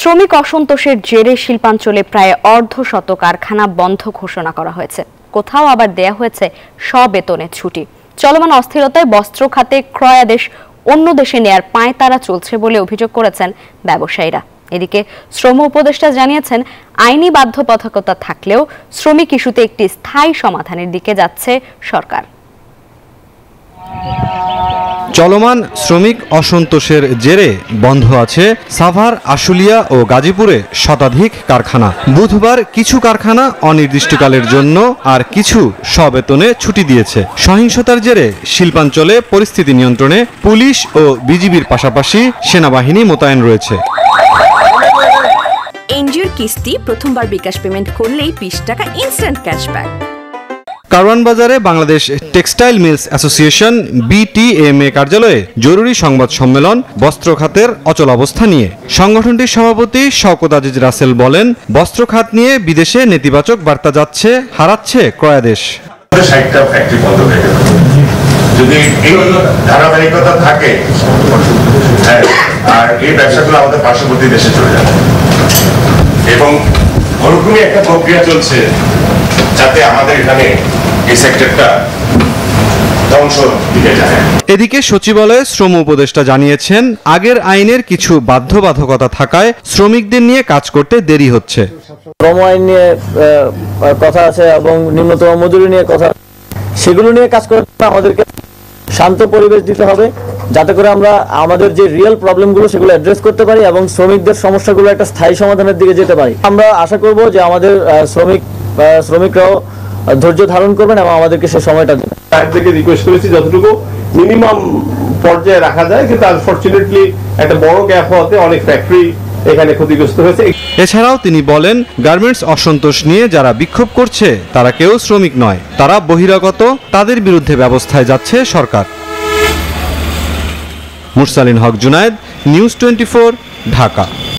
শ্রমিক অসন্তোষের জেরে শিল্পাঞ্চলে প্রায় অর্ধশত কারখানা বন্ধ ঘোষণা করা হয়েছে। কোথাও আবার দেয়া হয়েছে সবেতনে ছুটি। চলমান অস্থিরতায় বস্ত্র খাতে ক্রয়াদেশ অন্য দেশে নেয়ার পায়তারা চলছে বলে অভিযোগ করেছেন ব্যবসায়ীরা। এদিকে শ্রম উপদেষ্টা জানিয়েছেন, আইনি বাধ্যবাধকতা থাকলেও শ্রমিক ইস্যুতে একটি স্থায়ী সমাধানের দিকে যাচ্ছে সরকার। চলমান শ্রমিক অসন্তোষের জেরে বন্ধ আছে সাভার, আশুলিয়া ও গাজীপুরে শতাধিক কারখানা। বুধবার কিছু কারখানা অনির্দিষ্টকালের জন্য আর কিছু সবেতনে ছুটি দিয়েছে। সহিংসতার জেরে শিল্পাঞ্চলে পরিস্থিতি নিয়ন্ত্রণে পুলিশ ও বিজিবির পাশাপাশি সেনাবাহিনী মোতায়েন রয়েছে। এনজিওর কিস্তি প্রথমবার বিকাশ পেমেন্ট করলেই 20 টাকা ইনস্ট্যান্ট ক্যাশব্যাক। কারওয়ান বাজারে Bangladesh textile mills association BTMA কার্যালয়ে জরুরি সংবাদ সম্মেলন বস্ত্র খাতের অচল অবস্থা নিয়ে। সংগঠনটির সভাপতি শওকত আজিজ রাসেল বলেন, বস্ত্র খাত নিয়ে বিদেশে নেতিবাচক বার্তা যাচ্ছে, হারাচ্ছে ক্রয়াদেশ। 60টা ফ্যাক্টরি বন্ধ হয়ে গেল। যদি এই ধারাবাহিকতা থাকে আর এই ব্যবসাগুলো আমাদের পার্শ্ববর্তী দেশে চলে যাবে এবং ওরকমই একটা প্রক্রিয়া চলছে যাতে আমাদের এখানে এই সেক্টরটা ধ্বংস দিকে যায়। এদিকে সচিবালয়ে শ্রম উপদেষ্টা জানিয়েছেন, আগের আইনের কিছু বাধ্যবাধকতা থাকায় শ্রমিকদের নিয়ে কাজ করতে দেরি হচ্ছে। শ্রম আইন নিয়ে কথা আছে এবং নিম্নতম মজুরি নিয়ে কথা, সেগুলো নিয়ে কাজ করতে আমাদেরকে শান্ত পরিবেশ দিতে হবে, যাতে করে আমরা আমাদের যে রিয়েল প্রবলেমগুলো সেগুলো অ্যাড্রেস করতে পারি এবং শ্রমিকদের সমস্যাগুলো একটা স্থায়ী সমাধানের দিকে যেতে পারি। আমরা আশা করব যে আমাদের শ্রমিকরাও ধৈর্য ধারণ করবেন এবং আমাদেরকে সেই সময়টা দেবেন। থেকে রিকোয়েস্ট করেছি যতটুকু মিনিমাম পর্যায়ে রাখা যায়, কিন্তু আনফরচুনেটলি একটা বড় গ্যাপ হওয়াতে অনেক ফ্যাক্টরি এখানে ক্ষতিগ্রস্ত হয়েছে। এছাড়াও তিনি বলেন, গার্মেন্টস অসন্তোষ নিয়ে যারা বিক্ষোভ করছে তারা কেউ শ্রমিক নয়, তারা বহিরাগত, তাদের বিরুদ্ধে ব্যবস্থায় যাচ্ছে সরকার। মুরসালিন হক জুনায়েদ, নিউজ 24, ঢাকা।